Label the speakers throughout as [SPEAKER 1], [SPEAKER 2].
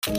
[SPEAKER 1] Nah,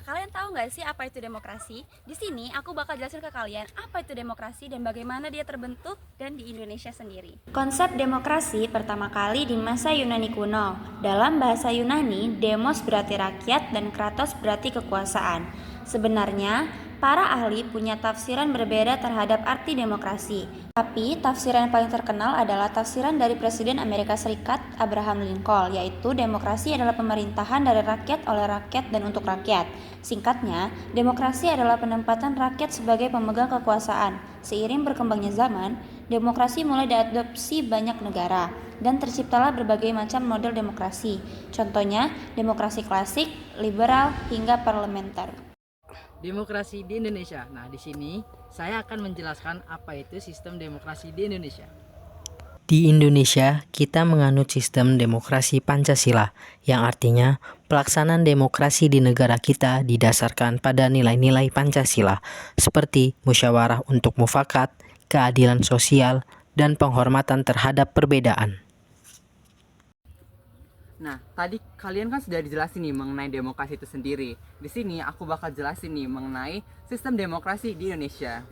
[SPEAKER 1] kalian tahu nggak sih apa itu demokrasi? Di sini aku bakal jelasin ke kalian apa itu demokrasi dan bagaimana dia terbentuk dan di Indonesia sendiri. Konsep demokrasi pertama kali di masa Yunani kuno. Dalam bahasa Yunani, demos berarti rakyat dan kratos berarti kekuasaan. Sebenarnya, para ahli punya tafsiran berbeda terhadap arti demokrasi. Tapi, tafsiran yang paling terkenal adalah tafsiran dari Presiden Amerika Serikat Abraham Lincoln, yaitu demokrasi adalah pemerintahan dari rakyat oleh rakyat dan untuk rakyat. Singkatnya, demokrasi adalah penempatan rakyat sebagai pemegang kekuasaan. Seiring berkembangnya zaman, demokrasi mulai diadopsi banyak negara dan terciptalah berbagai macam model demokrasi. Contohnya, demokrasi klasik, liberal, hingga parlementer.
[SPEAKER 2] Demokrasi di Indonesia. Nah, di sini saya akan menjelaskan apa itu sistem demokrasi di Indonesia.
[SPEAKER 3] Di Indonesia, kita menganut sistem demokrasi Pancasila, yang artinya pelaksanaan demokrasi di negara kita didasarkan pada nilai-nilai Pancasila, seperti musyawarah untuk mufakat, keadilan sosial, dan penghormatan terhadap perbedaan.
[SPEAKER 2] Nah, tadi kalian kan sudah dijelasin nih mengenai demokrasi itu sendiri. Di sini aku bakal jelasin nih mengenai sistem demokrasi di Indonesia.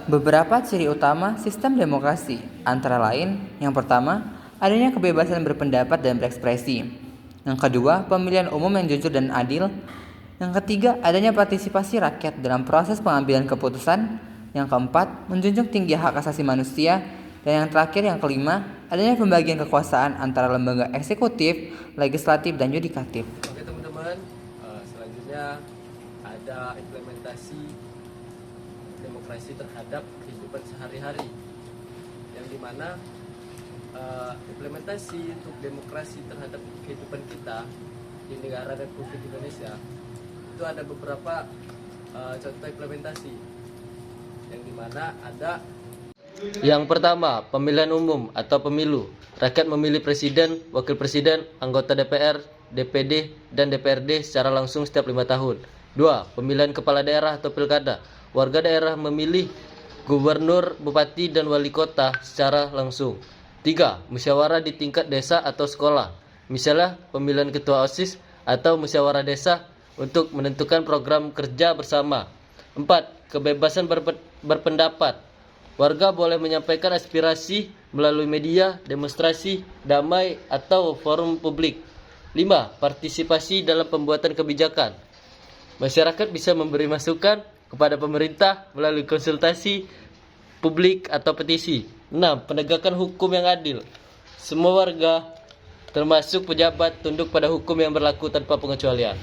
[SPEAKER 2] Beberapa ciri utama sistem demokrasi, antara lain, yang pertama, adanya kebebasan berpendapat dan berekspresi. Yang kedua, pemilihan umum yang jujur dan adil. Yang ketiga, adanya partisipasi rakyat dalam proses pengambilan keputusan. Yang keempat, menjunjung tinggi hak asasi manusia. Dan yang terakhir, yang kelima, adanya pembagian kekuasaan antara lembaga eksekutif, legislatif, dan yudikatif.
[SPEAKER 4] Oke teman-teman, selanjutnya ada implementasi demokrasi terhadap kehidupan sehari-hari, yang dimana implementasi untuk demokrasi terhadap kehidupan kita di negara Republik Indonesia itu ada beberapa contoh implementasi, yang dimana ada yang pertama, pemilihan umum atau pemilu. Rakyat memilih presiden, wakil presiden, anggota DPR, DPD, dan DPRD secara langsung setiap 5 tahun. 2. Pemilihan kepala daerah atau pilkada. Warga daerah memilih gubernur, bupati, dan wali kota secara langsung. 3. Musyawarah di tingkat desa atau sekolah. Misalnya pemilihan ketua OSIS atau musyawarah desa untuk menentukan program kerja bersama. 4. Kebebasan berpendapat. Warga boleh menyampaikan aspirasi melalui media, demonstrasi, damai, atau forum publik. 5. Partisipasi dalam pembuatan kebijakan. Masyarakat bisa memberi masukan kepada pemerintah melalui konsultasi publik atau petisi. 6. Penegakan hukum yang adil. Semua warga, termasuk pejabat, tunduk pada hukum yang berlaku tanpa pengecualian.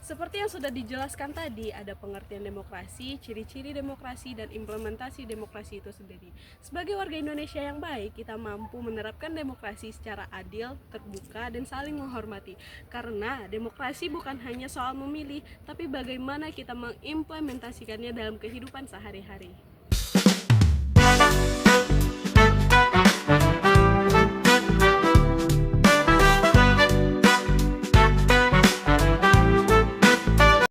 [SPEAKER 5] Seperti yang sudah dijelaskan tadi, ada pengertian demokrasi, ciri-ciri demokrasi, dan implementasi demokrasi itu sendiri. Sebagai warga Indonesia yang baik, kita mampu menerapkan demokrasi secara adil, terbuka, dan saling menghormati. Karena demokrasi bukan hanya soal memilih, tapi bagaimana kita mengimplementasikannya dalam kehidupan sehari-hari.